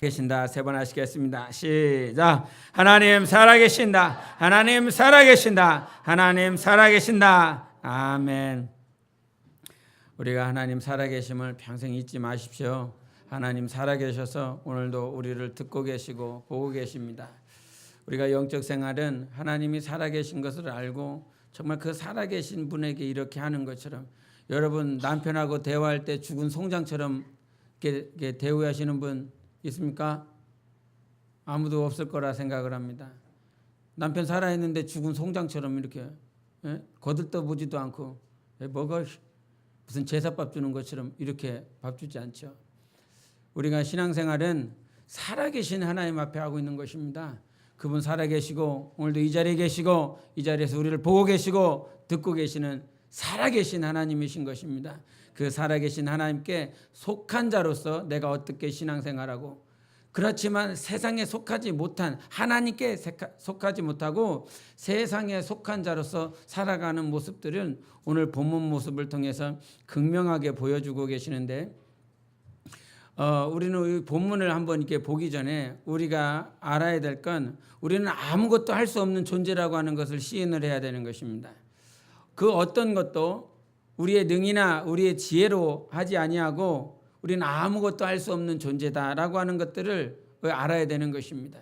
살아계신다. 세 번 하시겠습니다. 시작. 하나님 살아계신다. 하나님 살아계신다. 하나님 살아계신다. 아멘. 우리가 하나님 살아계심을 평생 잊지 마십시오. 하나님 살아계셔서 오늘도 우리를 듣고 계시고 보고 계십니다. 우리가 영적 생활은 하나님이 살아계신 것을 알고 정말 그 살아계신 분에게 이렇게 하는 것처럼, 여러분 남편하고 대화할 때 죽은 송장처럼 이렇게 대우하시는 분 있습니까? 아무도 없을 거라 생각을 합니다. 남편 살아있는데 죽은 송장처럼 이렇게 거들떠보지도 않고 뭐가 무슨 제사밥 주는 것처럼 이렇게 밥 주지 않죠. 우리가 신앙생활은 살아계신 하나님 앞에 하고 있는 것입니다. 그분 살아계시고 오늘도 이 자리에 계시고 이 자리에서 우리를 보고 계시고 듣고 계시는 살아계신 하나님이신 것입니다. 그 살아계신 하나님께 속한 자로서 내가 어떻게 신앙생활하고, 그렇지만 세상에 속하지 못한, 하나님께 속하지 못하고 세상에 속한 자로서 살아가는 모습들은 오늘 본문 모습을 통해서 극명하게 보여주고 계시는데, 우리는 이 본문을 한번 이렇게 보기 전에 우리가 알아야 될 건, 우리는 아무것도 할 수 없는 존재라고 하는 것을 시인을 해야 되는 것입니다. 그 어떤 것도 우리의 능이나 우리의 지혜로 하지 아니하고 우리는 아무것도 할 수 없는 존재다라고 하는 것들을 알아야 되는 것입니다.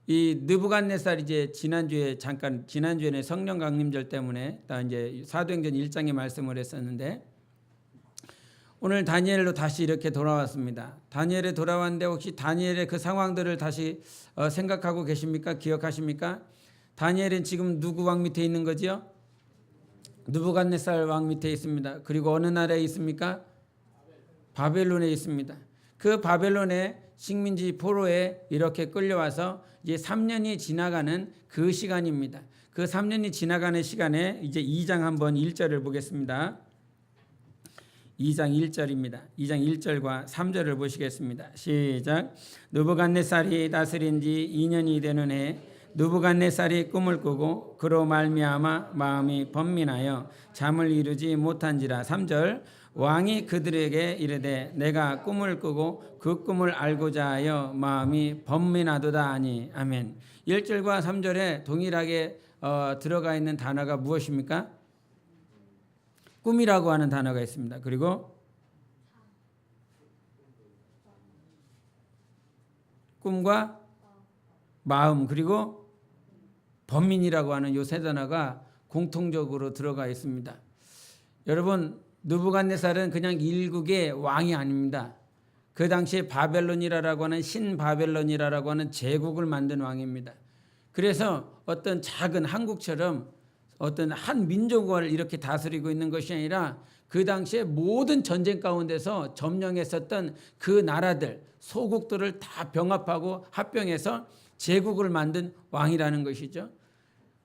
이 느부갓네살 이제 지난주에는 성령 강림절 때문에 이제 사도행전 1장에 말씀을 했었는데, 오늘 다니엘로 다시 이렇게 돌아왔습니다. 다니엘에 돌아왔는데 혹시 다니엘의 그 상황들을 다시 생각하고 계십니까? 기억하십니까? 다니엘은 지금 누구 왕 밑에 있는 거지요? 느부갓네살 왕 밑에 있습니다. 그리고 어느 나라에 있습니까? 바벨론에 있습니다. 그 바벨론의 식민지 포로에 이렇게 끌려와서 이제 3년이 지나가는 그 시간입니다. 그 3년이 지나가는 시간에 이제 2장 한번 1절을 보겠습니다. 2장 1절입니다. 2장 1절과 3절을 보시겠습니다. 시작. 느부갓네살이 다스린 지 2년이 되는 해 느부갓네살이 꿈을 꾸고 그로 말미암아 마음이 번민하여 잠을 이루지 못한지라. 3절. 왕이 그들에게 이르되 내가 꿈을 꾸고 그 꿈을 알고자 하여 마음이 번민하도다 하니. 아멘. 1절과 3절에 동일하게 들어가 있는 단어가 무엇입니까? 꿈이라고 하는 단어가 있습니다. 그리고 꿈과 마음, 그리고 번민이라고 하는 이 세 단어가 공통적으로 들어가 있습니다. 여러분, 느부갓네살은 그냥 일국의 왕이 아닙니다. 그 당시에 바벨론이라고 하는 신바벨론이라고 하는 제국을 만든 왕입니다. 그래서 어떤 작은 한국처럼 어떤 한 민족을 이렇게 다스리고 있는 것이 아니라 그 당시에 모든 전쟁 가운데서 점령했었던 그 나라들, 소국들을 다 병합하고 합병해서 제국을 만든 왕이라는 것이죠.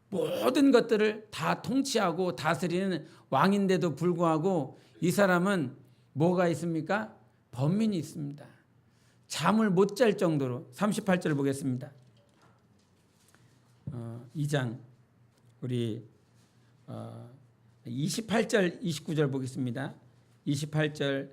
모든 것들을 다 통치하고 다스리는 왕인데도 불구하고 이 사람은 뭐가 있습니까? 번민이 있습니다. 잠을 못 잘 정도로. 38절 보겠습니다. 2장 우리 28절 29절 보겠습니다. 28절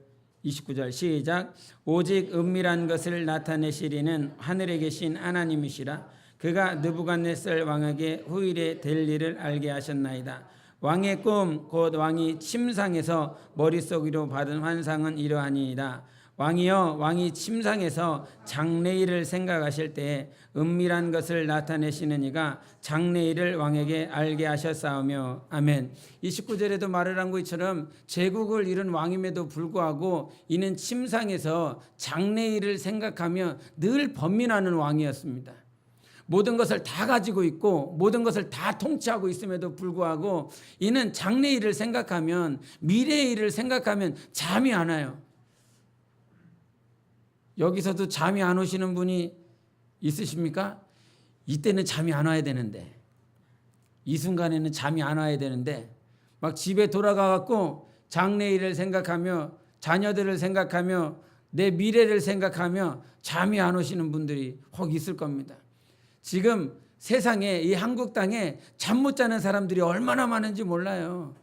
29절 시작. 오직 은밀한 것을 나타내시리는 하늘에 계신 하나님이시라. 그가 느부갓네살 왕에게 후일에 될 일을 알게 하셨나이다. 왕의 꿈 곧 왕이 침상에서 머릿속으로 받은 환상은 이러하니이다. 왕이여, 왕이 침상에서 장래일을 생각하실 때에 은밀한 것을 나타내시는 이가 장래일을 왕에게 알게 하셨사오며. 아멘. 29절에도 말을 한 것처럼 제국을 이룬 왕임에도 불구하고 이는 침상에서 장래일을 생각하며 늘 번민하는 왕이었습니다. 모든 것을 다 가지고 있고 모든 것을 다 통치하고 있음에도 불구하고 이는 장래일을 생각하면, 미래의 일을 생각하면 잠이 안 와요. 여기서도 잠이 안 오시는 분이 있으십니까? 이때는 잠이 안 와야 되는데, 이 순간에는 잠이 안 와야 되는데 막 집에 돌아가 갖고 장래일을 생각하며 자녀들을 생각하며 내 미래를 생각하며 잠이 안 오시는 분들이 혹 있을 겁니다. 지금 세상에, 이 한국 땅에 잠 못 자는 사람들이 얼마나 많은지 몰라요.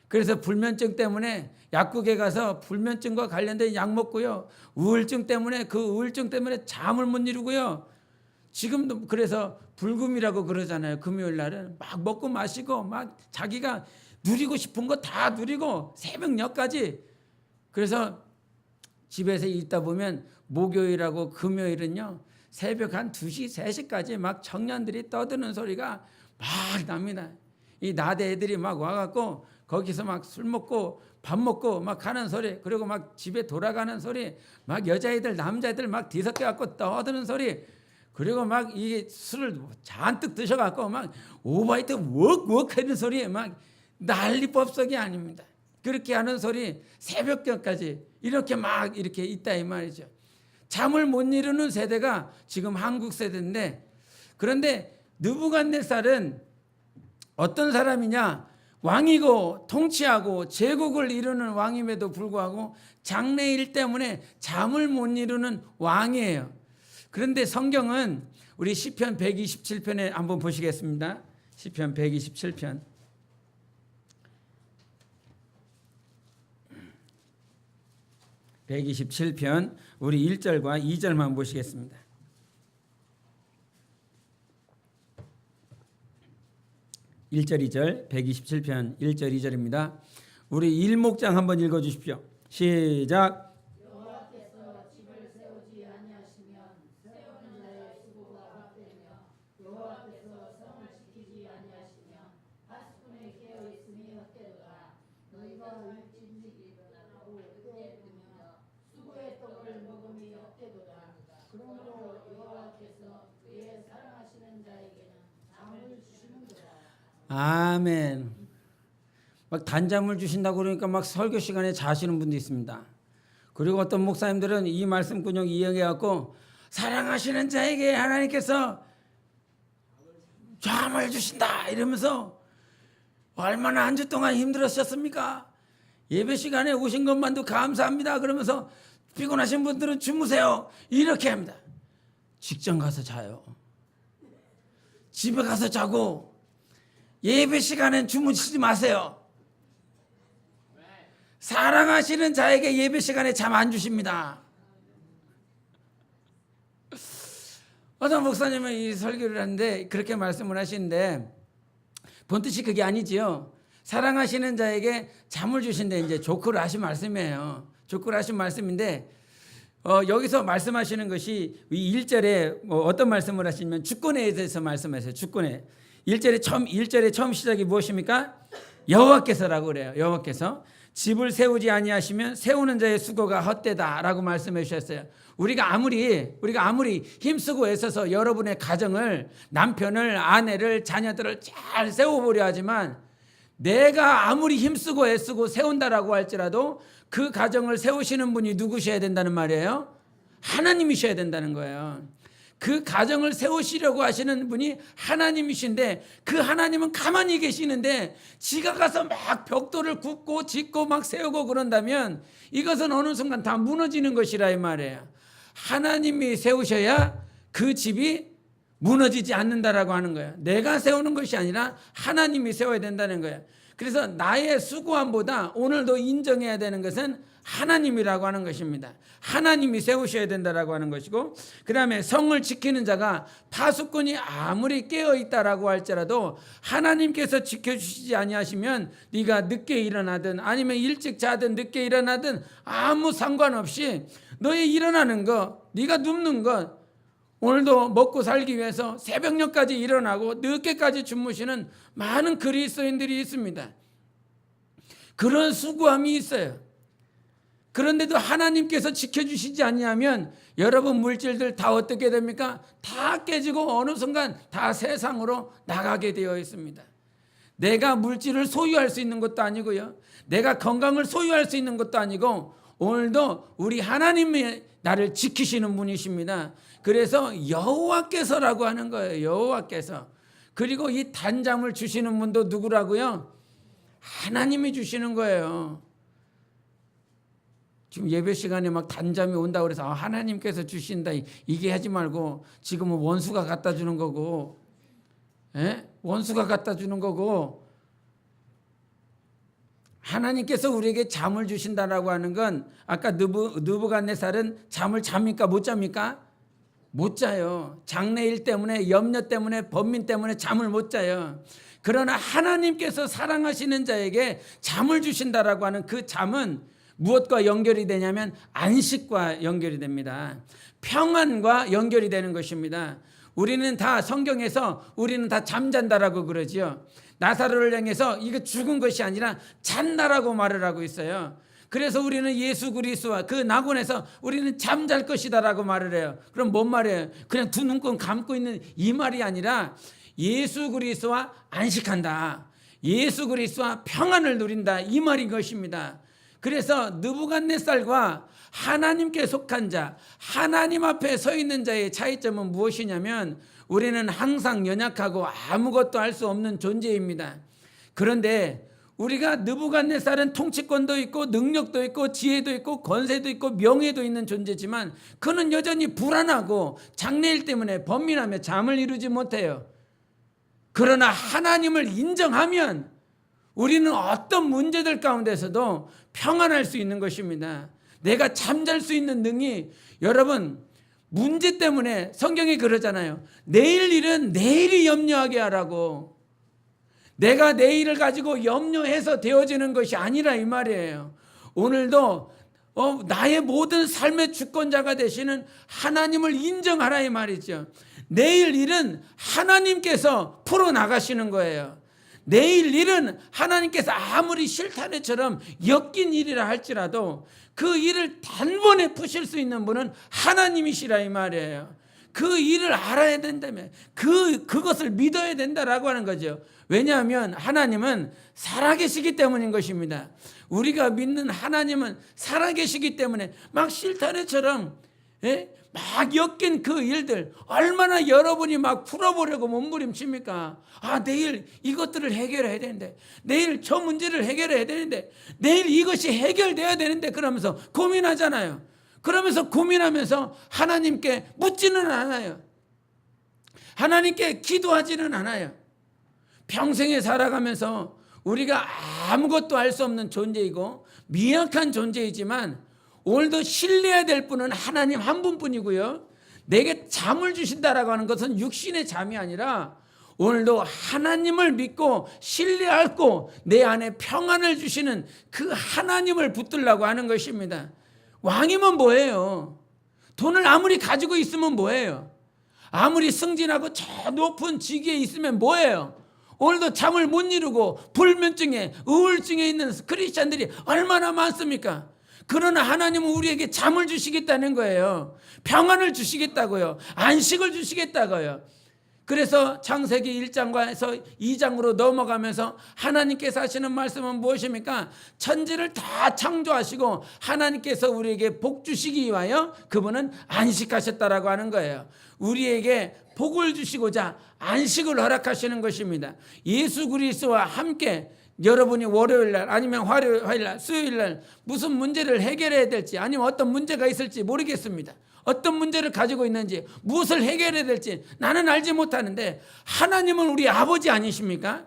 그래서 불면증 때문에 약국에 가서 불면증과 관련된 약 먹고요. 우울증 때문에 그 우울증 때문에 잠을 못 이루고요. 지금도 그래서 불금이라고 그러잖아요. 금요일 날은 막 먹고 마시고 막 자기가 누리고 싶은 거 다 누리고 새벽녘까지. 그래서 집에서 있다 보면 목요일하고 금요일은요. 새벽 한 2시, 3시까지 막 청년들이 떠드는 소리가 막 납니다. 이 나대 애들이 막 와갖고 거기서 막 술 먹고 밥 먹고 막 가는 소리, 그리고 막 집에 돌아가는 소리, 막 여자애들 남자애들 막 뒤섞여갖고 떠드는 소리, 그리고 막 이 술을 잔뜩 드셔갖고 막 오바이트 웍웍 하는 소리에 막 난리법석이 아닙니다. 그렇게 하는 소리 새벽경까지 이렇게 막 이렇게 있다 이 말이죠. 잠을 못 이루는 세대가 지금 한국 세대인데, 그런데 느부갓네살은 어떤 사람이냐? 왕이고 통치하고 제국을 이루는 왕임에도 불구하고 장래일 때문에 잠을 못 이루는 왕이에요. 그런데 성경은 우리 시편 127편에 한번 보시겠습니다. 시편 127편. 127편 우리 1절과 2절만 보시겠습니다. 1절 2절 127편 1절 2절입니다. 우리 일목장 한번 읽어 주십시오. 시작. 여호와께서 집을 세우지 아니하시면 세우는 자의 수고가 헛되며 여호와께서 성을 지키지 아니하시면 파수꾼의 깨어 있음이 헛되도다. 너희가 일찍 일어나고 그때 드며 수고의 떡을 먹음이 헛되도다. 그러므로 여호와께서 그의 사랑하시는 자에게는 잠을 주시는도다. 아멘. 막 단잠을 주신다고 그러니까 막 설교 시간에 자시는 분도 있습니다. 그리고 어떤 목사님들은 이 말씀 그냥 이해해 갖고 사랑하시는 자에게 하나님께서 잠을 주신다 이러면서 얼마나 한 주 동안 힘들으셨습니까? 예배 시간에 오신 것만도 감사합니다 그러면서 피곤하신 분들은 주무세요 이렇게 합니다. 직장 가서 자요. 집에 가서 자고 예배 시간엔 주무시지 마세요. 사랑하시는 자에게 예배 시간에 잠 안 주십니다. 어떤 목사님은 이 설교를 하는데 그렇게 말씀을 하시는데 본뜻이 그게 아니지요. 사랑하시는 자에게 잠을 주신데 이제 조크를 하신 말씀이에요. 조크를 하신 말씀인데 여기서 말씀하시는 것이 이 1절에 어떤 말씀을 하시냐면 주권에 대해서 말씀하세요. 주권에 1절에 처음 시작이 무엇입니까? 여호와께서라고 그래요. 여호와께서 집을 세우지 아니하시면 세우는 자의 수고가 헛되다라고 말씀해 주셨어요. 우리가 아무리 힘쓰고 애써서 여러분의 가정을, 남편을, 아내를, 자녀들을 잘 세워보려 하지만 내가 아무리 힘쓰고 애쓰고 세운다라고 할지라도 그 가정을 세우시는 분이 누구셔야 된다는 말이에요? 하나님이셔야 된다는 거예요. 그 가정을 세우시려고 하시는 분이 하나님이신데 그 하나님은 가만히 계시는데 지가 가서 막 벽돌을 굽고 짓고 막 세우고 그런다면 이것은 어느 순간 다 무너지는 것이라 이 말이에요. 하나님이 세우셔야 그 집이 무너지지 않는다라고 하는 거예요. 내가 세우는 것이 아니라 하나님이 세워야 된다는 거예요. 그래서 나의 수고함보다 오늘도 인정해야 되는 것은 하나님이라고 하는 것입니다. 하나님이 세우셔야 된다라고 하는 것이고, 그 다음에 성을 지키는 자가 파수꾼이 아무리 깨어있다라고 할지라도 하나님께서 지켜주시지 아니하시면 네가 늦게 일어나든 아니면 일찍 자든 늦게 일어나든 아무 상관없이 너의 일어나는 것, 네가 눕는 것, 오늘도 먹고 살기 위해서 새벽녘까지 일어나고 늦게까지 주무시는 많은 그리스도인들이 있습니다. 그런 수고함이 있어요. 그런데도 하나님께서 지켜주시지 아니하면 여러분 물질들 다 어떻게 됩니까? 다 깨지고 어느 순간 다 세상으로 나가게 되어 있습니다. 내가 물질을 소유할 수 있는 것도 아니고요. 내가 건강을 소유할 수 있는 것도 아니고 오늘도 우리 하나님이 나를 지키시는 분이십니다. 그래서 여호와께서라고 하는 거예요. 여호와께서. 그리고 이 단잠을 주시는 분도 누구라고요? 하나님이 주시는 거예요. 지금 예배 시간에 막 단잠이 온다고 그래서 하나님께서 주신다 이게 하지 말고 지금은 원수가 갖다 주는 거고, 원수가 갖다 주는 거고 하나님께서 우리에게 잠을 주신다라고 하는 건 아까 느부갓네살은 잠을 잡니까? 못 잡니까? 못 자요. 장래일 때문에, 염려 때문에, 번민 때문에 잠을 못 자요. 그러나 하나님께서 사랑하시는 자에게 잠을 주신다라고 하는 그 잠은 무엇과 연결이 되냐면 안식과 연결이 됩니다. 평안과 연결이 되는 것입니다. 우리는 다 성경에서 우리는 다 잠잔다라고 그러지요. 나사로를 향해서 이거 죽은 것이 아니라 잔다라고 말을 하고 있어요. 그래서 우리는 예수 그리스도와 그 낙원에서 우리는 잠잘 것이다라고 말을 해요. 그럼 뭔 말이에요? 그냥 두 눈금 감고 있는 이 말이 아니라 예수 그리스도와 안식한다. 예수 그리스도와 평안을 누린다. 이 말인 것입니다. 그래서 느부갓네살과 하나님께 속한 자, 하나님 앞에 서 있는 자의 차이점은 무엇이냐면 우리는 항상 연약하고 아무것도 할 수 없는 존재입니다. 그런데 우리가 느부갓네살은 통치권도 있고 능력도 있고 지혜도 있고 권세도 있고 명예도 있는 존재지만 그는 여전히 불안하고 장래일 때문에 번민하며 잠을 이루지 못해요. 그러나 하나님을 인정하면 우리는 어떤 문제들 가운데서도 평안할 수 있는 것입니다. 내가 잠잘 수 있는 능이, 여러분 문제 때문에 성경이 그러잖아요. 내일 일은 내일이 염려하게 하라고. 내가 내일을 가지고 염려해서 되어지는 것이 아니라 이 말이에요. 오늘도 나의 모든 삶의 주권자가 되시는 하나님을 인정하라 이 말이죠. 내일 일은 하나님께서 풀어나가시는 거예요. 내일 일은 하나님께서 아무리 실타래처럼 엮인 일이라 할지라도 그 일을 단번에 푸실 수 있는 분은 하나님이시라 이 말이에요. 그 일을 알아야 된다면 그것을 믿어야 된다라고 하는 거죠. 왜냐하면 하나님은 살아계시기 때문인 것입니다. 우리가 믿는 하나님은 살아계시기 때문에 막 실타래처럼 막 엮인 그 일들 얼마나 여러분이 막 풀어보려고 몸부림칩니까? 내일 이것들을 해결해야 되는데, 내일 저 문제를 해결해야 되는데, 내일 이것이 해결돼야 되는데 그러면서 고민하잖아요. 그러면서 고민하면서 하나님께 묻지는 않아요. 하나님께 기도하지는 않아요. 평생에 살아가면서 우리가 아무것도 할 수 없는 존재이고 미약한 존재이지만 오늘도 신뢰해야 될 분은 하나님 한 분뿐이고요. 내게 잠을 주신다라고 하는 것은 육신의 잠이 아니라 오늘도 하나님을 믿고 신뢰하고 내 안에 평안을 주시는 그 하나님을 붙들라고 하는 것입니다. 왕이면 뭐예요? 돈을 아무리 가지고 있으면 뭐예요? 아무리 승진하고 저 높은 직위에 있으면 뭐예요? 오늘도 잠을 못 이루고 불면증에 우울증에 있는 크리스찬들이 얼마나 많습니까? 그러나 하나님은 우리에게 잠을 주시겠다는 거예요. 평안을 주시겠다고요. 안식을 주시겠다고요. 그래서 창세기 1장에서 2장으로 넘어가면서 하나님께서 하시는 말씀은 무엇입니까? 천지를 다 창조하시고 하나님께서 우리에게 복 주시기 위하여 그분은 안식하셨다라고 하는 거예요. 우리에게 복을 주시고자 안식을 허락하시는 것입니다. 예수 그리스도와 함께 여러분이 월요일날 아니면 화요일날 수요일날 무슨 문제를 해결해야 될지 아니면 어떤 문제가 있을지 모르겠습니다. 어떤 문제를 가지고 있는지 무엇을 해결해야 될지 나는 알지 못하는데 하나님은 우리 아버지 아니십니까?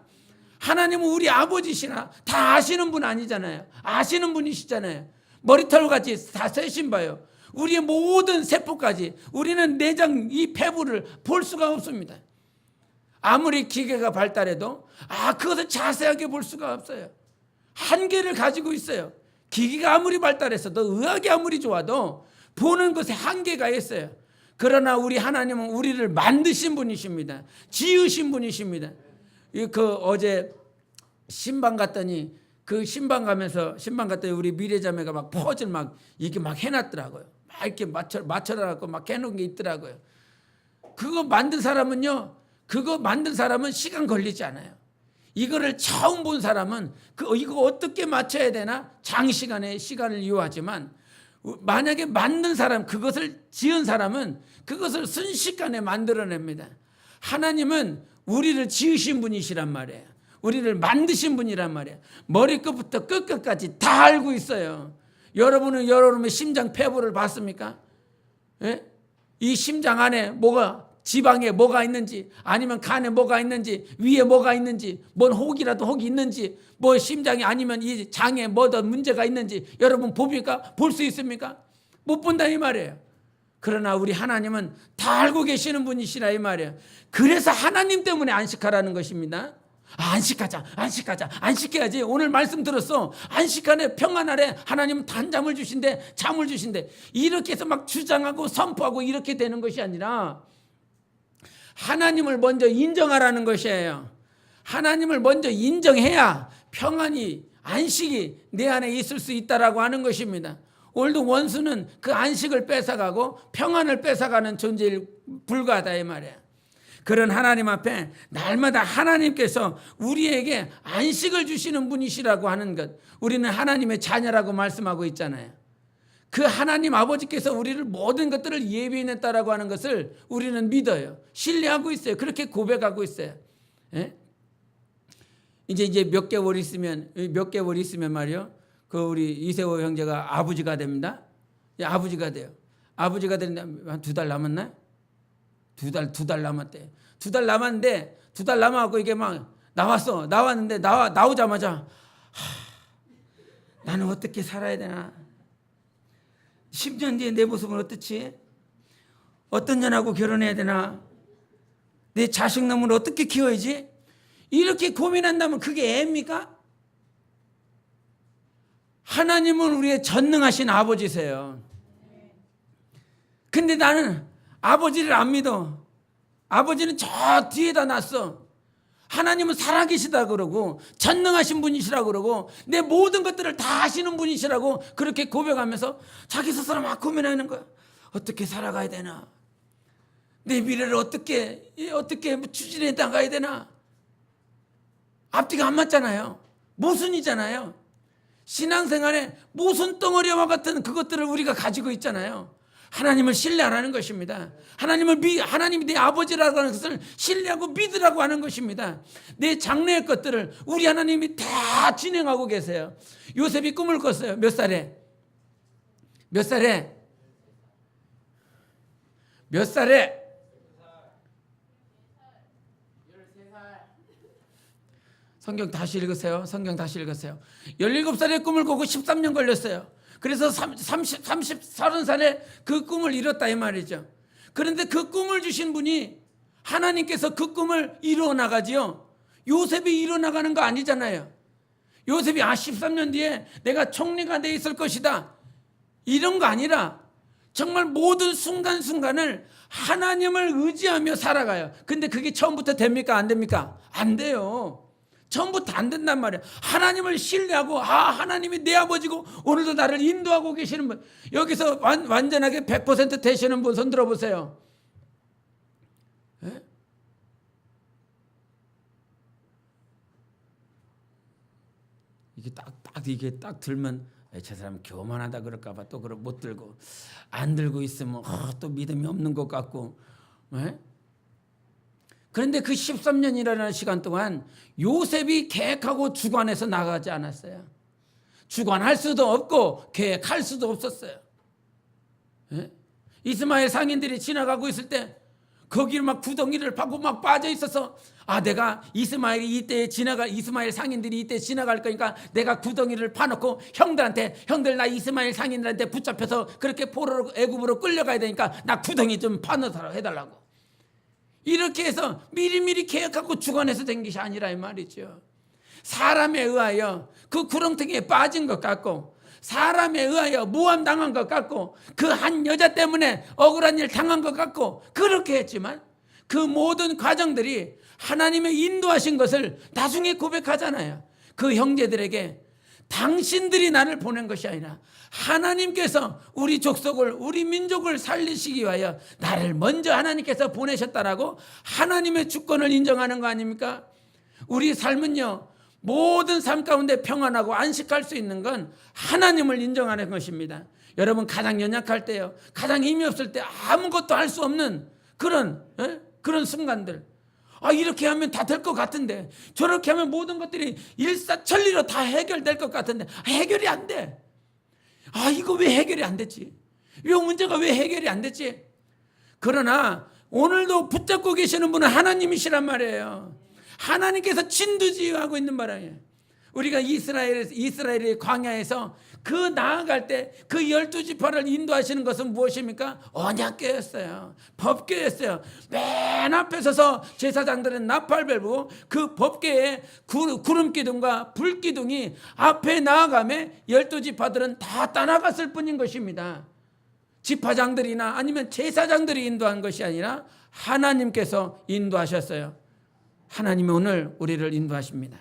하나님은 우리 아버지시나 다 아시는 분 아니잖아요. 아시는 분이시잖아요. 머리털같이 다 세신 봐요. 우리의 모든 세포까지 우리는 내장 이 폐부를 볼 수가 없습니다. 아무리 기계가 발달해도 그것을 자세하게 볼 수가 없어요. 한계를 가지고 있어요. 기계가 아무리 발달했어도 의학이 아무리 좋아도 보는 것에 한계가 있어요. 그러나 우리 하나님은 우리를 만드신 분이십니다. 지으신 분이십니다. 어제 신방 갔더니 신방 갔더니 우리 미래자매가 막 퍼즐 막 이렇게 막 해놨더라고요. 막 이렇게 맞춰라고 막 해놓은 게 있더라고요. 그거 만든 사람은 시간 걸리지 않아요. 이거를 처음 본 사람은 이거 어떻게 맞춰야 되나 장시간의 시간을 요하지만 만약에 만든 사람, 그것을 지은 사람은 그것을 순식간에 만들어냅니다. 하나님은 우리를 지으신 분이시란 말이에요. 우리를 만드신 분이란 말이에요. 머리끝부터 끝끝까지 다 알고 있어요. 여러분은 여러분의 심장 폐부를 봤습니까? 이 심장 안에 뭐가 지방에 뭐가 있는지, 아니면 간에 뭐가 있는지, 위에 뭐가 있는지, 뭔 혹이라도 혹이 있는지, 뭐 심장이 아니면 이 장에 뭐든 문제가 있는지 여러분 봅니까? 볼 수 있습니까? 못 본다 이 말이에요. 그러나 우리 하나님은 다 알고 계시는 분이시라 이 말이에요. 그래서 하나님 때문에 안식하라는 것입니다. 안식해야지. 오늘 말씀 들었어. 안식하네, 평안하래. 하나님은 단잠을 주신대, 잠을 주신대. 이렇게 해서 막 주장하고 선포하고 이렇게 되는 것이 아니라 하나님을 먼저 인정하라는 것이에요. 하나님을 먼저 인정해야 평안이, 안식이 내 안에 있을 수 있다라고 하는 것입니다. 오늘도 원수는 그 안식을 뺏어가고 평안을 뺏어가는 존재에 불과하다 이 말이에요. 그런 하나님 앞에 날마다 하나님께서 우리에게 안식을 주시는 분이시라고 하는 것, 우리는 하나님의 자녀라고 말씀하고 있잖아요. 그 하나님 아버지께서 우리를 모든 것들을 예비했다라고 하는 것을 우리는 믿어요. 신뢰하고 있어요. 그렇게 고백하고 있어요. 예? 이제 몇 개월 있으면 말이요. 그 우리 이세호 형제가 아버지가 됩니다. 예, 아버지가 돼요. 아버지가 되는데 한 2달 남았나? 2달 남았대. 2달 남았는데 2달 남아갖고 이게 막 나왔는데 나오자마자 나는 어떻게 살아야 되나? 10년 뒤에 내 모습은 어떻지? 어떤 년하고 결혼해야 되나? 내 자식 놈을 어떻게 키워야지? 이렇게 고민한다면 그게 애입니까? 하나님은 우리의 전능하신 아버지세요. 근데 나는 아버지를 안 믿어. 아버지는 저 뒤에다 놨어. 하나님은 살아계시다 그러고 전능하신 분이시라고 그러고 내 모든 것들을 다 아시는 분이시라고 그렇게 고백하면서 자기 스스로 막 고민하는 거야. 어떻게 살아가야 되나? 내 미래를 어떻게 추진해 나가야 되나? 앞뒤가 안 맞잖아요. 모순이잖아요. 신앙생활에 모순 덩어리와 같은 그것들을 우리가 가지고 있잖아요. 하나님을 신뢰하라는 것입니다. 하나님이 내 아버지라고 하는 것을 신뢰하고 믿으라고 하는 것입니다. 내 장래의 것들을 우리 하나님이 다 진행하고 계세요. 요셉이 꿈을 꿨어요. 몇 살에? 성경 다시 읽으세요. 17살에 꿈을 꾸고 13년 걸렸어요. 그래서 30살에 그 꿈을 이뤘다 이 말이죠. 그런데 그 꿈을 주신 분이 하나님께서 그 꿈을 이루어 나가지요. 요셉이 이루어 나가는 거 아니잖아요. 요셉이 13년 뒤에 내가 총리가 돼 있을 것이다. 이런 거 아니라 정말 모든 순간순간을 하나님을 의지하며 살아가요. 근데 그게 처음부터 됩니까? 안 됩니까? 안 돼요. 처음부터 안 된단 말이에요. 하나님을 신뢰하고 하나님이 내 아버지고 오늘도 나를 인도하고 계시는 분, 여기서 완전하게 100% 되시는 분 손 들어보세요. 예? 이게 딱 들면 저 사람 교만하다 그럴까 봐 또 못 들고, 안 들고 있으면 또 믿음이 없는 것 같고. 예? 그런데 그 13년이라는 시간 동안 요셉이 계획하고 주관해서 나가지 않았어요. 주관할 수도 없고 계획할 수도 없었어요. 예? 이스마엘 상인들이 지나가고 있을 때 거기를 막 구덩이를 파고 막 빠져 있어서 내가 이스마엘 상인들이 이때 지나갈 거니까 내가 구덩이를 파놓고 형들 나 이스마엘 상인들한테 붙잡혀서 그렇게 포로로 애굽으로 끌려가야 되니까 나 구덩이 좀 파놓으라 해달라고. 이렇게 해서 미리미리 계획하고 주관해서 된 것이 아니라 이 말이죠. 사람에 의하여 그 구렁텅이에 빠진 것 같고, 사람에 의하여 모함당한 것 같고, 그 한 여자 때문에 억울한 일 당한 것 같고, 그렇게 했지만 그 모든 과정들이 하나님의 인도하신 것을 나중에 고백하잖아요. 그 형제들에게 당신들이 나를 보낸 것이 아니라 하나님께서 우리 족속을, 우리 민족을 살리시기 위하여 나를 먼저 하나님께서 보내셨다라고 하나님의 주권을 인정하는 거 아닙니까? 우리 삶은요, 모든 삶 가운데 평안하고 안식할 수 있는 건 하나님을 인정하는 것입니다. 여러분 가장 연약할 때요, 가장 힘이 없을 때 아무것도 할 수 없는 그런 순간들, 이렇게 하면 다 될 것 같은데, 저렇게 하면 모든 것들이 일사천리로 다 해결될 것 같은데 해결이 안 돼. 이거 왜 해결이 안 됐지? 이 문제가 왜 해결이 안 됐지? 그러나 오늘도 붙잡고 계시는 분은 하나님이시란 말이에요. 하나님께서 진두지휘하고 있는 바람에 우리가 이스라엘의 광야에서 그 나아갈 때 그 12지파를 인도하시는 것은 무엇입니까? 언약궤였어요. 법궤였어요. 맨 앞에 서서 제사장들은 나팔 벨고 그 법궤에 구름기둥과 불기둥이 앞에 나아가며 12지파들은 다 따라갔을 뿐인 것입니다. 지파장들이나 아니면 제사장들이 인도한 것이 아니라 하나님께서 인도하셨어요. 하나님이 오늘 우리를 인도하십니다.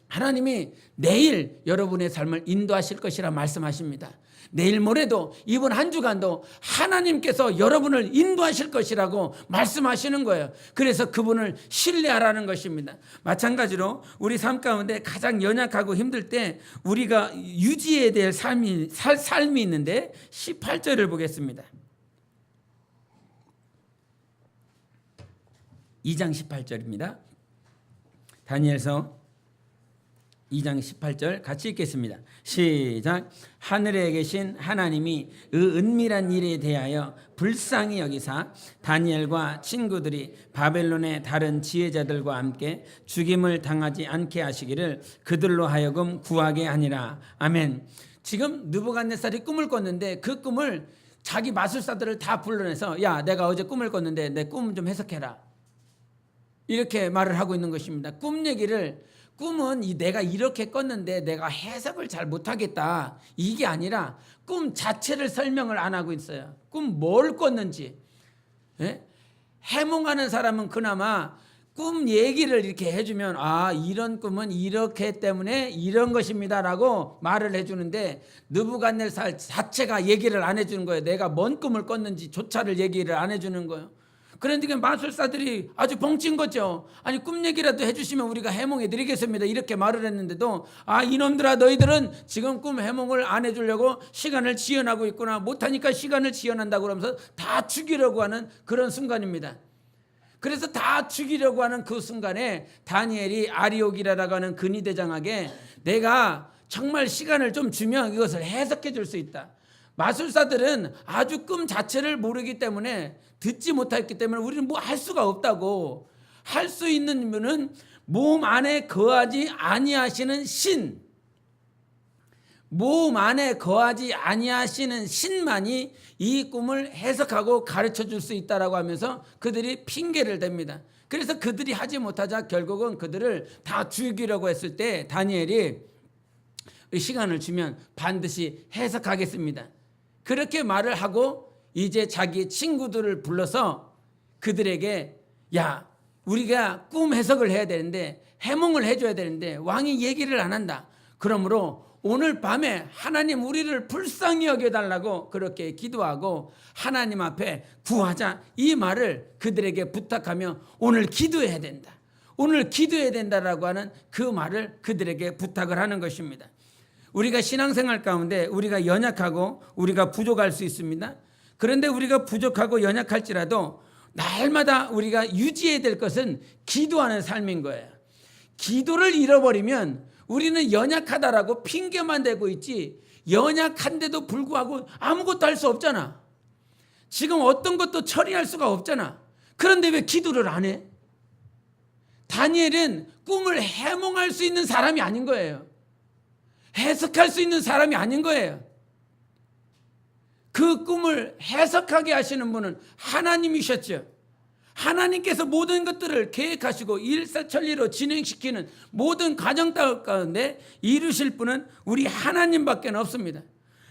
하나님이 내일 여러분의 삶을 인도하실 것이라 말씀하십니다. 내일 모레도 이번 한 주간도 하나님께서 여러분을 인도하실 것이라고 말씀하시는 거예요. 그래서 그분을 신뢰하라는 것입니다. 마찬가지로 우리 삶 가운데 가장 연약하고 힘들 때 우리가 유지해야 될 삶이 있는데 18절을 보겠습니다. 2장 18절입니다. 다니엘서 2장 18절 같이 읽겠습니다. 시작. 하늘에 계신 하나님이 은밀한 일에 대하여 불쌍히 여기사 다니엘과 친구들이 바벨론의 다른 지혜자들과 함께 죽임을 당하지 않게 하시기를 그들로 하여금 구하게 하니라. 아멘. 지금 느부갓네살이 꿈을 꿨는데 그 꿈을 자기 마술사들을 다 불러내서 야, 내가 어제 꿈을 꿨는데 내 꿈 좀 해석해라. 이렇게 말을 하고 있는 것입니다. 꿈은 내가 이렇게 꿨는데 내가 해석을 잘 못하겠다. 이게 아니라 꿈 자체를 설명을 안 하고 있어요. 꿈 뭘 꿨는지. 예? 해몽하는 사람은 그나마 꿈 얘기를 이렇게 해주면 이런 꿈은 이렇게 때문에 이런 것입니다라고 말을 해주는데 느부갓네살 자체가 얘기를 안 해주는 거예요. 내가 뭔 꿈을 꿨는지 조차를 얘기를 안 해주는 거예요. 그런데 마술사들이 아주 벙찐 거죠. 아니 꿈 얘기라도 해주시면 우리가 해몽해 드리겠습니다. 이렇게 말을 했는데도 이놈들아 너희들은 지금 꿈 해몽을 안 해주려고 시간을 지연하고 있구나. 못하니까 시간을 지연한다고 그러면서 다 죽이려고 하는 그런 순간입니다. 그래서 다 죽이려고 하는 그 순간에 다니엘이 아리옥이라고 하는 근위대장에게 내가 정말 시간을 좀 주면 이것을 해석해 줄 수 있다. 마술사들은 아주 꿈 자체를 모르기 때문에 듣지 못했기 때문에 우리는 뭐 할 수가 없다고. 할 수 있는 분은 몸 안에 거하지 아니하시는 신, 몸 안에 거하지 아니하시는 신만이 이 꿈을 해석하고 가르쳐 줄 수 있다라고 하면서 그들이 핑계를 댑니다. 그래서 그들이 하지 못하자 결국은 그들을 다 죽이려고 했을 때 다니엘이 시간을 주면 반드시 해석하겠습니다. 그렇게 말을 하고 이제 자기 친구들을 불러서 그들에게 야, 우리가 꿈 해석을 해야 되는데 해몽을 해줘야 되는데 왕이 얘기를 안 한다. 그러므로 오늘 밤에 하나님 우리를 불쌍히 여겨달라고 그렇게 기도하고 하나님 앞에 구하자. 이 말을 그들에게 부탁하며 오늘 기도해야 된다. 오늘 기도해야 된다라고 하는 그 말을 그들에게 부탁을 하는 것입니다. 우리가 신앙생활 가운데 우리가 연약하고 우리가 부족할 수 있습니다. 그런데 우리가 부족하고 연약할지라도 날마다 우리가 유지해야 될 것은 기도하는 삶인 거예요. 기도를 잃어버리면 우리는 연약하다라고 핑계만 대고 있지 연약한데도 불구하고 아무것도 할 수 없잖아. 지금 어떤 것도 처리할 수가 없잖아. 그런데 왜 기도를 안 해? 다니엘은 꿈을 해몽할 수 있는 사람이 아닌 거예요. 해석할 수 있는 사람이 아닌 거예요. 그 꿈을 해석하게 하시는 분은 하나님이셨죠. 하나님께서 모든 것들을 계획하시고 일사천리로 진행시키는 모든 과정 가운데 이루실 분은 우리 하나님밖에 없습니다.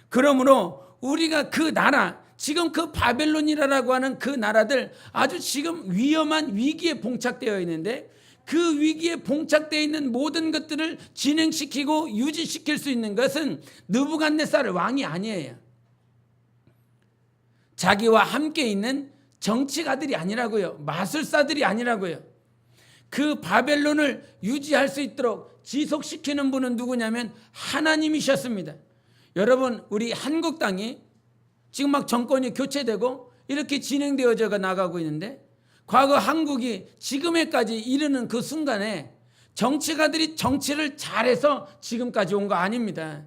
그러므로 우리가 그 나라, 지금 그 바벨론이라고 하는 그 나라들 아주 지금 위험한 위기에 봉착되어 있는데 그 위기에 봉착되어 있는 모든 것들을 진행시키고 유지시킬 수 있는 것은 느부갓네살 왕이 아니에요. 자기와 함께 있는 정치가들이 아니라고요. 마술사들이 아니라고요. 그 바벨론을 유지할 수 있도록 지속시키는 분은 누구냐면 하나님이셨습니다. 여러분, 우리 한국 땅이 지금 막 정권이 교체되고 이렇게 진행되어져 나가고 있는데 과거 한국이 지금에까지 이르는 그 순간에 정치가들이 정치를 잘해서 지금까지 온 거 아닙니다.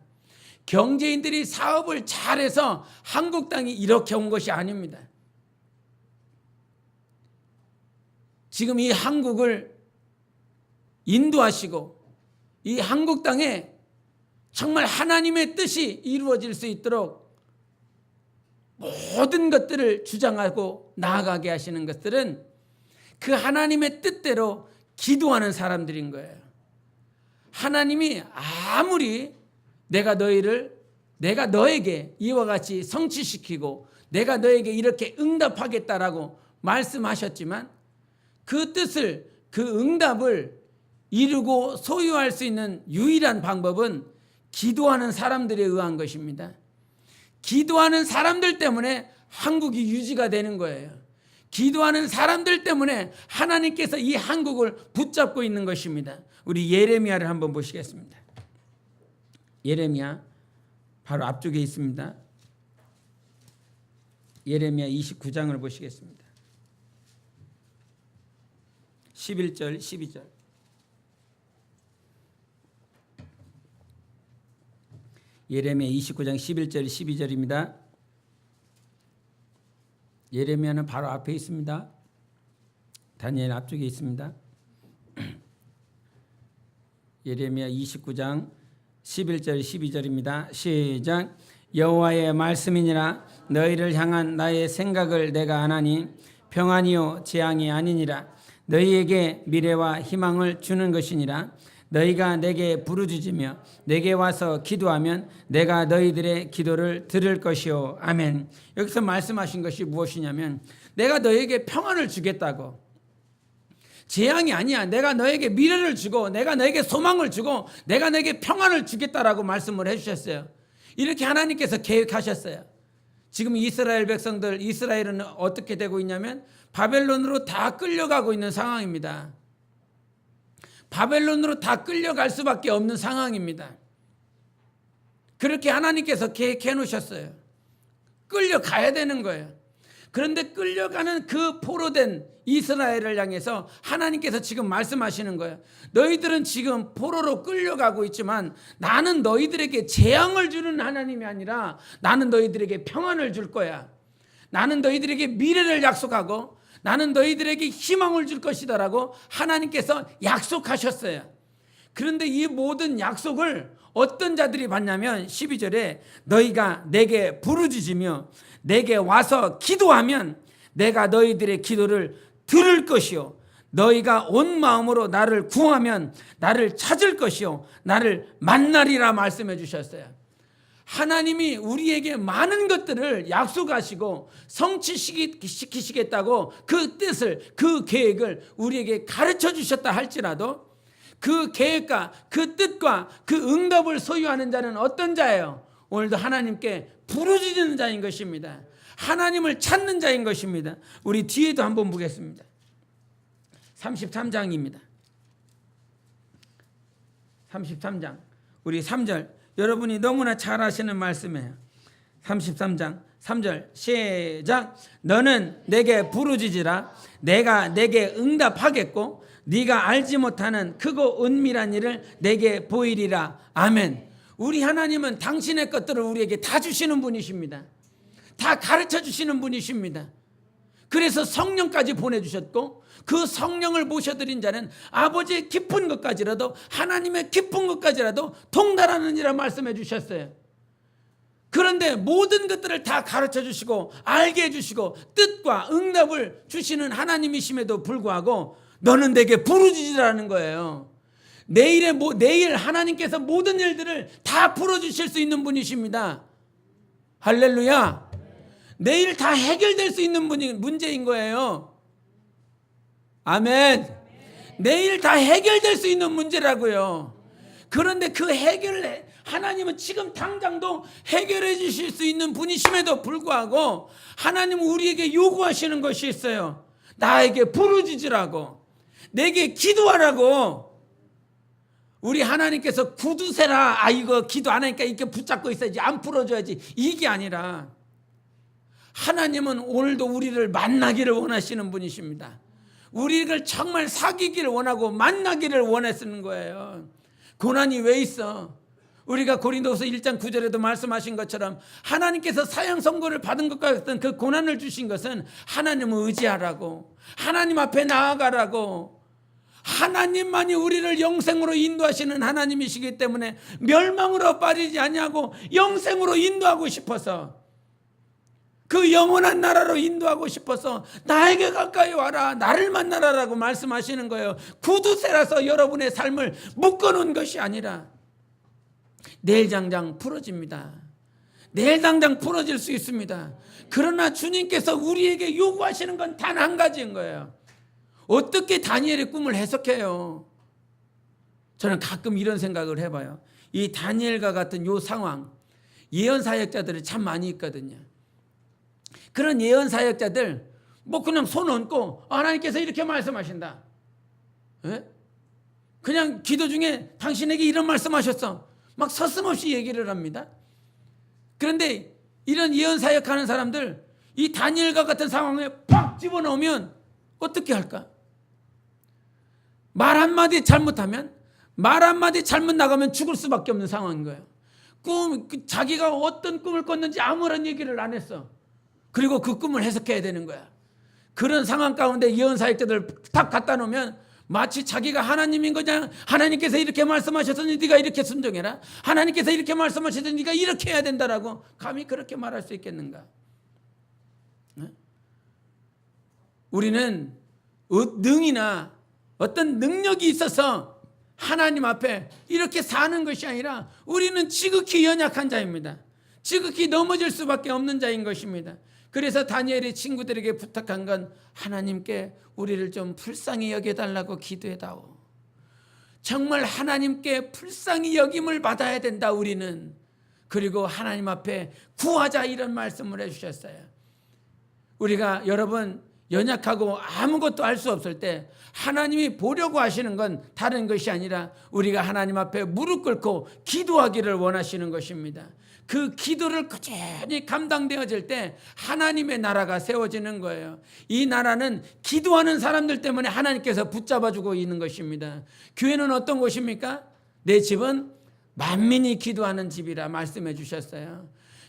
경제인들이 사업을 잘해서 한국 땅이 이렇게 온 것이 아닙니다. 지금 이 한국을 인도하시고 이 한국 땅에 정말 하나님의 뜻이 이루어질 수 있도록 모든 것들을 주장하고 나아가게 하시는 것들은 그 하나님의 뜻대로 기도하는 사람들인 거예요. 하나님이 아무리 내가 너에게 이와 같이 성취시키고 내가 너에게 이렇게 응답하겠다라고 말씀하셨지만 그 뜻을, 그 응답을 이루고 소유할 수 있는 유일한 방법은 기도하는 사람들에 의한 것입니다. 기도하는 사람들 때문에 한국이 유지가 되는 거예요. 기도하는 사람들 때문에 하나님께서 이 한국을 붙잡고 있는 것입니다. 우리 예레미야를 한번 보시겠습니다. 예레미야 바로 앞쪽에 있습니다. 예레미야 29장을 보시겠습니다. 11절 12절. 예레미야 29장 11절 12절입니다. 예레미야는 바로 앞에 있습니다. 다니엘 앞쪽에 있습니다. 예레미야 29장 11절 12절입니다. 시작. 여호와의 말씀이니라. 너희를 향한 나의 생각을 내가 아나니 평안이요 재앙이 아니니라. 너희에게 미래와 희망을 주는 것이니라. 너희가 내게 부르짖으며 내게 와서 기도하면 내가 너희들의 기도를 들을 것이요. 아멘. 여기서 말씀하신 것이 무엇이냐면 내가 너희에게 평안을 주겠다고. 재앙이 아니야. 내가 너에게 미래를 주고 내가 너에게 소망을 주고 내가 너에게 평안을 주겠다라고 말씀을 해주셨어요. 이렇게 하나님께서 계획하셨어요. 지금 이스라엘 백성들, 이스라엘은 어떻게 되고 있냐면 바벨론으로 다 끌려가고 있는 상황입니다. 바벨론으로 다 끌려갈 수밖에 없는 상황입니다. 그렇게 하나님께서 계획해 놓으셨어요. 끌려가야 되는 거예요. 그런데 끌려가는 그 포로된 이스라엘을 향해서 하나님께서 지금 말씀하시는 거예요. 너희들은 지금 포로로 끌려가고 있지만 나는 너희들에게 재앙을 주는 하나님이 아니라 나는 너희들에게 평안을 줄 거야. 나는 너희들에게 미래를 약속하고 나는 너희들에게 희망을 줄 것이다라고 하나님께서 약속하셨어요. 그런데 이 모든 약속을 어떤 자들이 받냐면 12절에 너희가 내게 부르짖으며 내게 와서 기도하면 내가 너희들의 기도를 들을 것이요. 너희가 온 마음으로 나를 구하면 나를 찾을 것이요. 나를 만나리라 말씀해 주셨어요. 하나님이 우리에게 많은 것들을 약속하시고 성취시키시겠다고 그 뜻을, 그 계획을 우리에게 가르쳐 주셨다 할지라도 그 계획과 그 뜻과 그 응답을 소유하는 자는 어떤 자예요? 오늘도 하나님께 부르짖는 자인 것입니다. 하나님을 찾는 자인 것입니다. 우리 뒤에도 한번 보겠습니다. 33장입니다. 33장 우리 3절 여러분이 너무나 잘 아시는 말씀이에요. 33장 3절 시작. 너는 내게 부르짖으라. 내가 내게 응답하겠고 네가 알지 못하는 크고 은밀한 일을 내게 보이리라. 아멘. 우리 하나님은 당신의 것들을 우리에게 다 주시는 분이십니다. 다 가르쳐 주시는 분이십니다. 그래서 성령까지 보내주셨고 그 성령을 모셔드린 자는 아버지의 깊은 것까지라도 하나님의 깊은 것까지라도 통달하느니라 말씀해 주셨어요. 그런데 모든 것들을 다 가르쳐 주시고 알게 해주시고 뜻과 응답을 주시는 하나님이심에도 불구하고 너는 내게 부르짖으라는 거예요. 내일 하나님께서 모든 일들을 다 풀어주실 수 있는 분이십니다. 할렐루야. 내일 다 해결될 수 있는 문제인 거예요. 아멘. 내일 다 해결될 수 있는 문제라고요. 그런데 그 해결을 하나님은 지금 당장도 해결해 주실 수 있는 분이심에도 불구하고 하나님은 우리에게 요구하시는 것이 있어요. 나에게 부르짖으라고, 내게 기도하라고. 우리 하나님께서 굳으세라. 이거 기도 안 하니까 이렇게 붙잡고 있어야지, 안 풀어줘야지, 이게 아니라 하나님은 오늘도 우리를 만나기를 원하시는 분이십니다. 우리를 정말 사귀기를 원하고 만나기를 원하시는 거예요. 고난이 왜 있어? 우리가 고린도서 1장 9절에도 말씀하신 것처럼 하나님께서 사형 선고를 받은 것과 같은 그 고난을 주신 것은 하나님을 의지하라고, 하나님 앞에 나아가라고, 하나님만이 우리를 영생으로 인도하시는 하나님이시기 때문에 멸망으로 빠지지 아니하고 영생으로 인도하고 싶어서, 그 영원한 나라로 인도하고 싶어서 나에게 가까이 와라, 나를 만나라라고 말씀하시는 거예요. 구두쇠라서 여러분의 삶을 묶어놓은 것이 아니라 내일 당장 풀어집니다. 내일 당장 풀어질 수 있습니다. 그러나 주님께서 우리에게 요구하시는 건 단 한 가지인 거예요. 어떻게 다니엘의 꿈을 해석해요? 저는 가끔 이런 생각을 해봐요. 이 다니엘과 같은 요 상황, 예언 사역자들이 참 많이 있거든요. 그런 예언 사역자들 뭐 그냥 손 얹고 하나님께서 이렇게 말씀하신다, 그냥 기도 중에 당신에게 이런 말씀하셨어, 막 서슴없이 얘기를 합니다. 그런데 이런 예언 사역하는 사람들 이 다니엘과 같은 상황에 팍 집어넣으면 어떻게 할까? 말 한마디 잘못하면, 말 한마디 잘못 나가면 죽을 수밖에 없는 상황인 거예요. 자기가 어떤 꿈을 꿨는지 아무런 얘기를 안 했어. 그리고 그 꿈을 해석해야 되는 거야. 그런 상황 가운데 예언 사역자들 탁 갖다 놓으면 마치 자기가 하나님인 거냐, 하나님께서 이렇게 말씀하셨으니 네가 이렇게 순종해라, 하나님께서 이렇게 말씀하셨으니 네가 이렇게 해야 된다라고 감히 그렇게 말할 수 있겠는가? 우리는 능이나 어떤 능력이 있어서 하나님 앞에 이렇게 사는 것이 아니라 우리는 지극히 연약한 자입니다. 지극히 넘어질 수밖에 없는 자인 것입니다. 그래서 다니엘이 친구들에게 부탁한 건 하나님께 우리를 좀 불쌍히 여겨달라고 기도해다오. 정말 하나님께 불쌍히 여김을 받아야 된다 우리는. 그리고 하나님 앞에 구하자, 이런 말씀을 해주셨어요. 우리가 여러분 연약하고 아무것도 할 수 없을 때 하나님이 보려고 하시는 건 다른 것이 아니라 우리가 하나님 앞에 무릎 꿇고 기도하기를 원하시는 것입니다. 그 기도를 꾸준히 감당되어질 때 하나님의 나라가 세워지는 거예요. 이 나라는 기도하는 사람들 때문에 하나님께서 붙잡아주고 있는 것입니다. 교회는 어떤 곳입니까? 내 집은 만민이 기도하는 집이라 말씀해 주셨어요.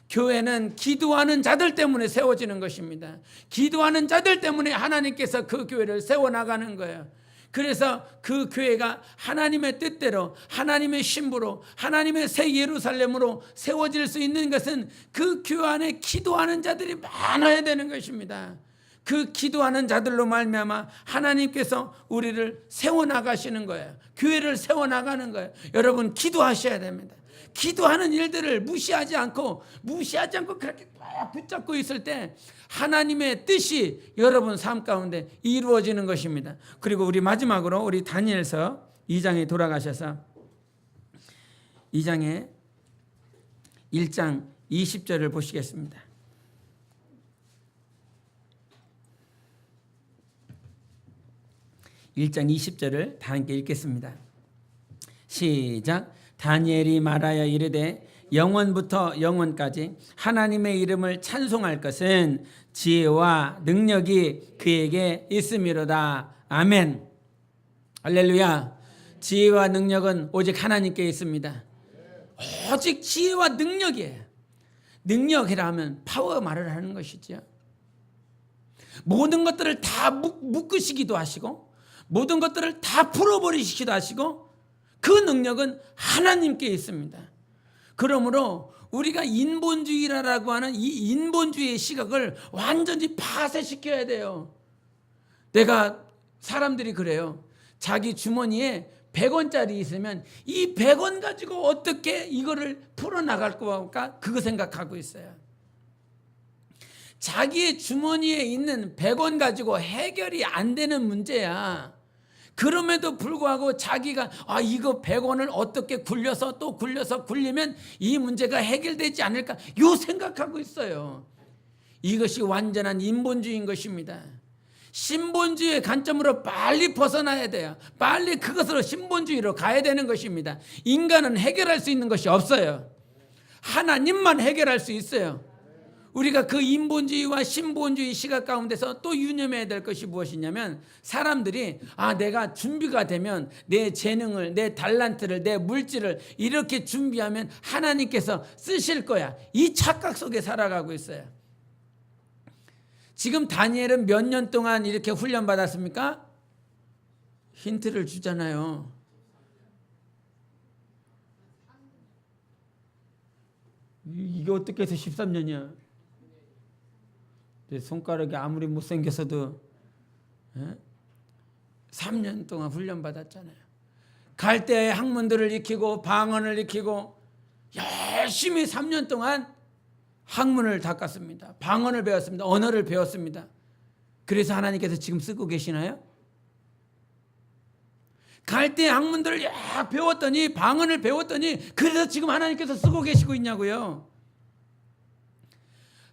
교회는 기도하는 자들 때문에 세워지는 것입니다. 기도하는 자들 때문에 하나님께서 그 교회를 세워나가는 거예요. 그래서 그 교회가 하나님의 뜻대로, 하나님의 신부로, 하나님의 새 예루살렘으로 세워질 수 있는 것은 그 교회 안에 기도하는 자들이 많아야 되는 것입니다. 그 기도하는 자들로 말미암아 하나님께서 우리를 세워나가시는 거예요. 교회를 세워나가는 거예요. 여러분 기도하셔야 됩니다. 기도하는 일들을 무시하지 않고 그렇게 꽉 붙잡고 있을 때 하나님의 뜻이 여러분 삶 가운데 이루어지는 것입니다. 그리고 우리 마지막으로 우리 다니엘서 2장에 돌아가셔서 2장에 1장 20절을 보시겠습니다. (1장 20절을) 다 함께 읽겠습니다. 시작. 다니엘이 말하여 이르되 영원부터 영원까지 하나님의 이름을 찬송할 것은 지혜와 능력이 그에게 있음이로다. 아멘. 할렐루야. 지혜와 능력은 오직 하나님께 있습니다. 오직 지혜와 능력이에요. 능력이라 하면 파워 말을 하는 것이죠. 모든 것들을 다 묶으시기도 하시고 모든 것들을 다 풀어버리시기도 하시고 그 능력은 하나님께 있습니다. 그러므로 우리가 인본주의라고 하는 이 인본주의의 시각을 완전히 파쇄시켜야 돼요. 사람들이 그래요. 자기 주머니에 100원짜리 있으면 이 100원 가지고 어떻게 이거를 풀어나갈 거까 그거 생각하고 있어요. 자기의 주머니에 있는 100원 가지고 해결이 안 되는 문제야. 그럼에도 불구하고 자기가 이거 100원을 어떻게 굴려서 또 굴리면 이 문제가 해결되지 않을까 요 생각하고 있어요. 이것이 완전한 인본주의인 것입니다. 신본주의의 관점으로 빨리 벗어나야 돼요. 빨리 그것으로 신본주의로 가야 되는 것입니다. 인간은 해결할 수 있는 것이 없어요. 하나님만 해결할 수 있어요. 우리가 그 인본주의와 신본주의 시각 가운데서 또 유념해야 될 것이 무엇이냐면 사람들이 내가 준비가 되면 내 재능을, 내 달란트를, 내 물질을 이렇게 준비하면 하나님께서 쓰실 거야. 이 착각 속에 살아가고 있어요. 지금 다니엘은 몇 년 동안 이렇게 훈련 받았습니까? 힌트를 주잖아요. 이게 어떻게 해서 13년이야? 내 손가락이 아무리 못생겼어도 3년 동안 훈련 받았잖아요. 갈대아의 학문들을 익히고 방언을 익히고 열심히 3년 동안 학문을 닦았습니다. 방언을 배웠습니다. 언어를 배웠습니다. 그래서 하나님께서 지금 쓰고 계시나요? 갈대아 학문들을 배웠더니, 방언을 배웠더니 그래서 지금 하나님께서 쓰고 계시고 있냐고요.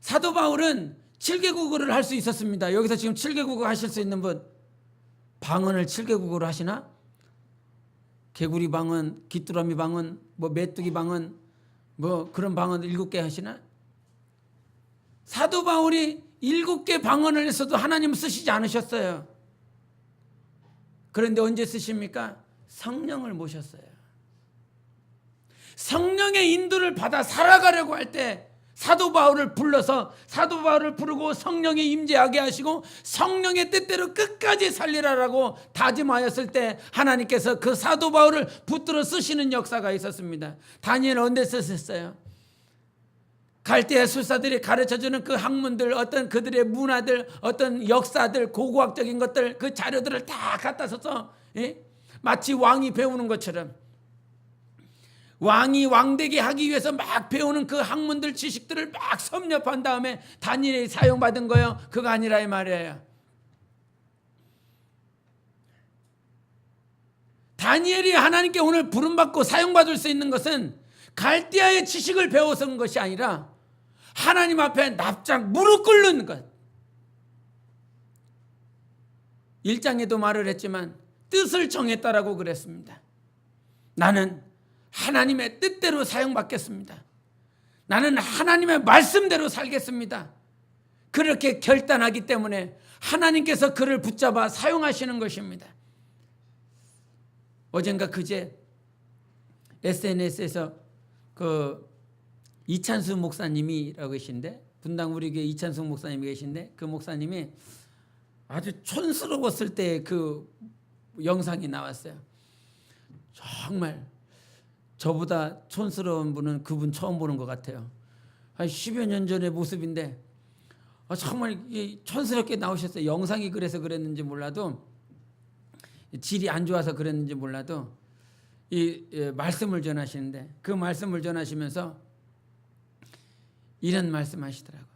사도 바울은 7개국어를 할 수 있었습니다. 여기서 지금 7개국어 하실 수 있는 분, 방언을 7개국어로 하시나? 개구리 방언, 귀뚜라미 방언, 메뚜기 방언, 그런 방언 7개 하시나? 사도 바울이 7개 방언을 했어도 하나님은 쓰시지 않으셨어요. 그런데 언제 쓰십니까? 성령을 모셨어요. 성령의 인도를 받아 살아가려고 할 때 사도 바울을 불러서 사도 바울을 부르고 성령이 임재하게 하시고 성령의 뜻대로 끝까지 살리라라고 다짐하였을 때 하나님께서 그 사도 바울을 붙들어 쓰시는 역사가 있었습니다. 다니엘은 언제 쓰셨어요? 갈대아 술사들이 가르쳐주는 그 학문들, 어떤 그들의 문화들, 어떤 역사들, 고고학적인 것들, 그 자료들을 다 갖다 써서 마치 왕이 배우는 것처럼 왕이 왕되게 하기 위해서 막 배우는 그 학문들, 지식들을 막 섭렵한 다음에 다니엘이 사용받은 거예요. 그거 아니라 이 말이에요. 다니엘이 하나님께 오늘 부름받고 사용받을 수 있는 것은 갈대아의 지식을 배워서 온 것이 아니라 하나님 앞에 납작 무릎 꿇는 것. 1장에도 말을 했지만 뜻을 정했다라고 그랬습니다. 나는 하나님의 뜻대로 사용받겠습니다. 나는 하나님의 말씀대로 살겠습니다. 그렇게 결단하기 때문에 하나님께서 그를 붙잡아 사용하시는 것입니다. 어젠가 그제 SNS에서 그 이찬수 목사님이라고 계신데, 분당 우리 교회 이찬수 목사님이 계신데, 그 목사님이 아주 촌스러웠을 때 그 영상이 나왔어요. 정말 저보다 촌스러운 분은 그분 처음 보는 것 같아요. 한 10여 년 전의 모습인데 정말 촌스럽게 나오셨어요. 영상이 그래서 그랬는지 몰라도, 질이 안 좋아서 그랬는지 몰라도 이 말씀을 전하시는데, 그 말씀을 전하시면서 이런 말씀하시더라고요.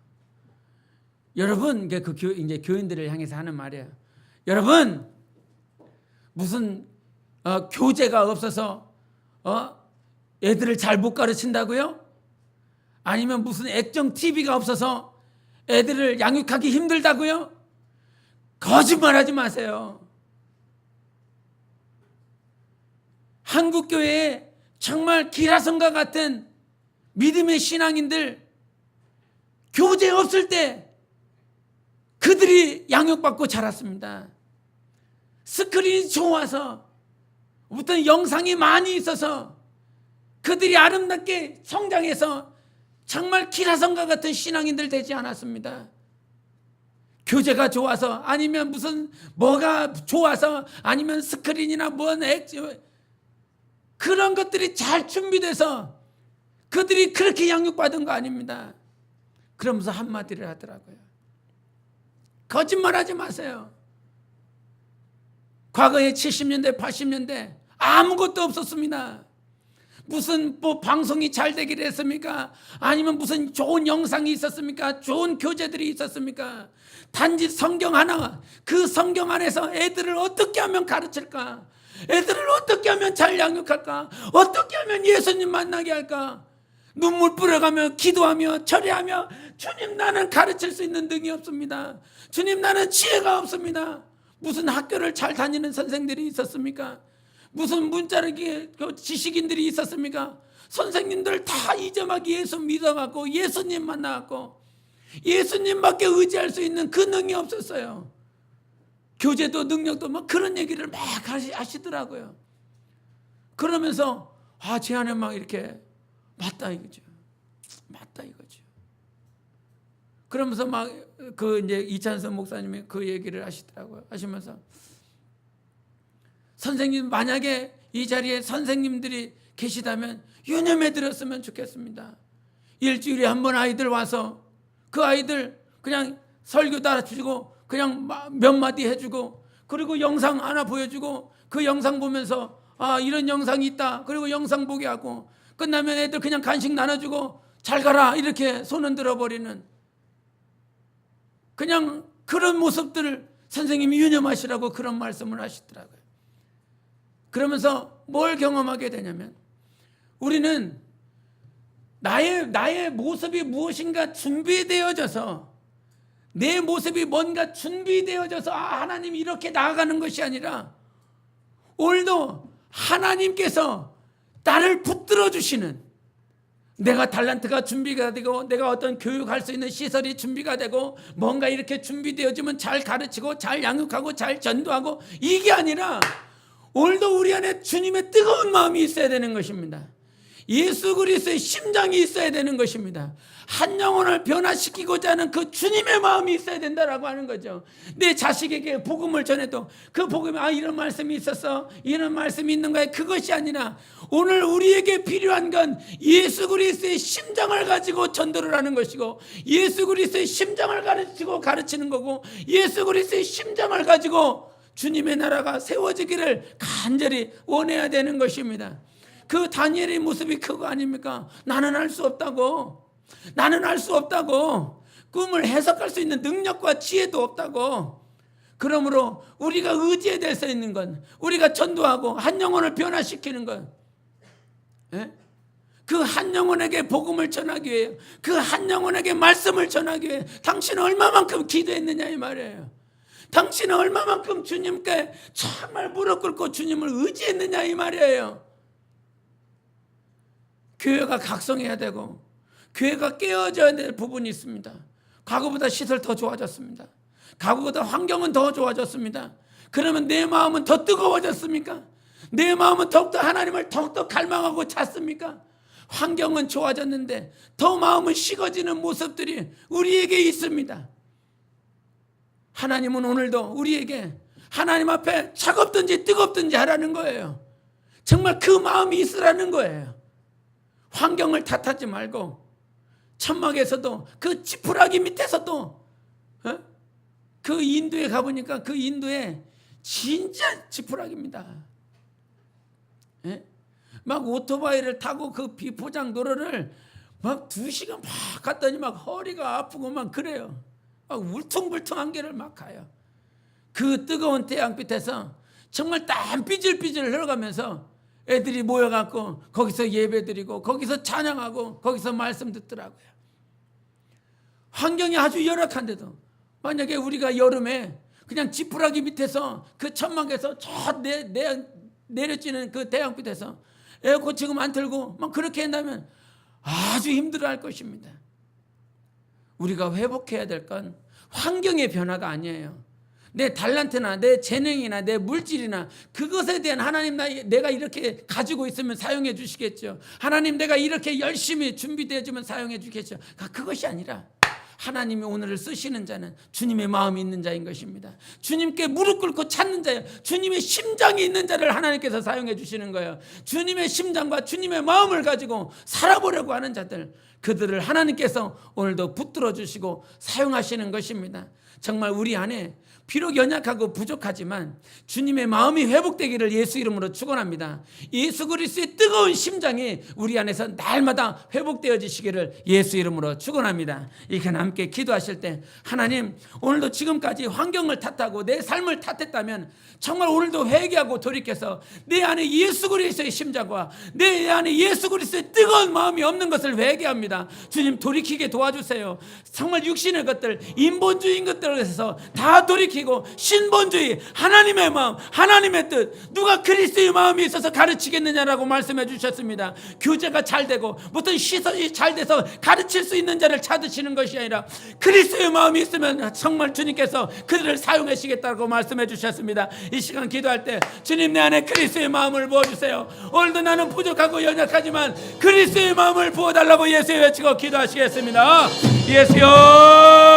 여러분, 그 이제 교인들을 향해서 하는 말이에요. 여러분, 무슨 교재가 없어서 애들을 잘 못 가르친다고요? 아니면 무슨 액정 TV가 없어서 애들을 양육하기 힘들다고요? 거짓말하지 마세요. 한국 교회에 정말 기라성과 같은 믿음의 신앙인들, 교재 없을 때 그들이 양육받고 자랐습니다. 스크린이 좋아서, 어떤 영상이 많이 있어서 그들이 아름답게 성장해서 정말 기라성과 같은 신앙인들 되지 않았습니다. 교재가 좋아서, 아니면 무슨 뭐가 좋아서, 아니면 스크린이나 뭔 그런 것들이 잘 준비돼서 그들이 그렇게 양육받은 거 아닙니다. 그러면서 한마디를 하더라고요. 거짓말하지 마세요. 과거에 70년대, 80년대 아무것도 없었습니다. 무슨 방송이 잘 되기를 했습니까? 아니면 무슨 좋은 영상이 있었습니까? 좋은 교재들이 있었습니까? 단지 성경 하나, 그 성경 안에서 애들을 어떻게 하면 가르칠까? 애들을 어떻게 하면 잘 양육할까? 어떻게 하면 예수님 만나게 할까? 눈물 뿌려가며 기도하며 절해하며, 주님, 나는 가르칠 수 있는 능이 없습니다. 주님, 나는 지혜가 없습니다. 무슨 학교를 잘 다니는 선생들이 있었습니까? 무슨 문자르기 지식인들이 있었습니까? 선생님들 다 이제막 예수 믿어갖고 예수님 만나갖고 예수님밖에 의지할 수 있는 그 능이 없었어요. 교제도 능력도 막 그런 얘기를 막 하시더라고요. 그러면서 제 안에 막 이렇게 맞다 이거죠. 맞다 이거죠. 그러면서 막 그 이제 이찬선 목사님이 그 얘기를 하시더라고요. 하시면서 선생님, 만약에 이 자리에 선생님들이 계시다면 유념해 드렸으면 좋겠습니다. 일주일에 한 번 아이들 와서 그 아이들 그냥 설교 따라주고 그냥 몇 마디 해주고 그리고 영상 하나 보여주고 그 영상 보면서 이런 영상이 있다. 그리고 영상 보게 하고 끝나면 애들 그냥 간식 나눠주고 잘 가라 이렇게 손 흔들어 버리는 그냥 그런 모습들을 선생님이 유념하시라고 그런 말씀을 하시더라고요. 그러면서 뭘 경험하게 되냐면 우리는 나의 모습이 무엇인가 준비되어져서 내 모습이 뭔가 준비되어져서 하나님이 이렇게 나아가는 것이 아니라 오늘도 하나님께서 나를 붙들어 주시는 내가 달란트가 준비가 되고 내가 어떤 교육할 수 있는 시설이 준비가 되고 뭔가 이렇게 준비되어지면 잘 가르치고 잘 양육하고 잘 전도하고 이게 아니라 오늘도 우리 안에 주님의 뜨거운 마음이 있어야 되는 것입니다. 예수 그리스도의 심장이 있어야 되는 것입니다. 한 영혼을 변화시키고자 하는 그 주님의 마음이 있어야 된다라고 하는 거죠. 내 자식에게 복음을 전해도 그 복음에 이런 말씀이 있었어, 이런 말씀이 있는 거야. 그것이 아니라 오늘 우리에게 필요한 건 예수 그리스도의 심장을 가지고 전도를 하는 것이고 예수 그리스도의 심장을 가르치는 거고 예수 그리스도의 심장을 가지고 주님의 나라가 세워지기를 간절히 원해야 되는 것입니다. 그 다니엘의 모습이 그거 아닙니까? 나는 할 수 없다고. 나는 할 수 없다고. 꿈을 해석할 수 있는 능력과 지혜도 없다고. 그러므로 우리가 의지해야 될 수 있는 건 우리가 전도하고 한 영혼을 변화시키는 것. 그 한 영혼에게 복음을 전하기 위해 그 한 영혼에게 말씀을 전하기 위해 당신은 얼마만큼 기도했느냐 이 말이에요. 당신은 얼마만큼 주님께 정말 무릎 꿇고 주님을 의지했느냐 이 말이에요. 교회가 각성해야 되고 교회가 깨어져야 될 부분이 있습니다. 과거보다 시설 더 좋아졌습니다. 과거보다 환경은 더 좋아졌습니다. 그러면 내 마음은 더 뜨거워졌습니까? 내 마음은 더욱더 하나님을 더욱더 갈망하고 찾습니까? 환경은 좋아졌는데 더 마음은 식어지는 모습들이 우리에게 있습니다. 하나님은 오늘도 우리에게 하나님 앞에 차갑든지 뜨겁든지 하라는 거예요. 정말 그 마음이 있으라는 거예요. 환경을 탓하지 말고 천막에서도 그 지푸라기 밑에서도 그 인도에 가보니까 그 인도에 진짜 지푸라기입니다. 막 오토바이를 타고 그 비포장 도로를 막 2시간 막 갔더니 막 허리가 아프고 막 그래요. 막 울퉁불퉁한 길을 막 가요. 그 뜨거운 태양빛에서 정말 땀 삐질삐질 흘러가면서 애들이 모여갖고 거기서 예배드리고 거기서 찬양하고 거기서 말씀 듣더라고요. 환경이 아주 열악한데도 만약에 우리가 여름에 그냥 지푸라기 밑에서 그 천막에서 저 내려지는 그 태양빛에서 에어컨 지금 안 틀고 막 그렇게 한다면 아주 힘들어할 것입니다. 우리가 회복해야 될 건 환경의 변화가 아니에요. 내 달란트나 내 재능이나 내 물질이나 그것에 대한 하나님 내가 이렇게 가지고 있으면 사용해 주시겠죠. 하나님 내가 이렇게 열심히 준비되어 주면 사용해 주겠죠. 그것이 아니라 하나님이 오늘을 쓰시는 자는 주님의 마음이 있는 자인 것입니다. 주님께 무릎 꿇고 찾는 자예요. 주님의 심장이 있는 자를 하나님께서 사용해 주시는 거예요. 주님의 심장과 주님의 마음을 가지고 살아보려고 하는 자들, 그들을 하나님께서 오늘도 붙들어 주시고 사용하시는 것입니다. 정말 우리 안에 비록 연약하고 부족하지만 주님의 마음이 회복되기를 예수 이름으로 축원합니다. 예수 그리스도의 뜨거운 심장이 우리 안에서 날마다 회복되어지시기를 예수 이름으로 축원합니다. 이렇게 함께 기도하실 때 하나님, 오늘도 지금까지 환경을 탓하고 내 삶을 탓했다면 정말 오늘도 회개하고 돌이켜서 내 안에 예수 그리스도의 심장과 내 안에 예수 그리스도의 뜨거운 마음이 없는 것을 회개합니다. 주님 돌이키게 도와주세요. 정말 육신의 것들, 인본주의인 것들 것들에서 다 돌이키고 신본주의, 하나님의 마음, 하나님의 뜻, 누가 그리스도의 마음이 있어서 가르치겠느냐라고 말씀해 주셨습니다. 교제가 잘 되고 무슨 시선이 잘 돼서 가르칠 수 있는 자를 찾으시는 것이 아니라 그리스도의 마음이 있으면 정말 주님께서 그들을 사용하시겠다고 말씀해 주셨습니다. 이 시간 기도할 때 주님, 내 안에 그리스도의 마음을 부어주세요. 오늘도 나는 부족하고 연약하지만 그리스도의 마음을 부어달라고 예수여 외치고 기도하시겠습니다. 예수여.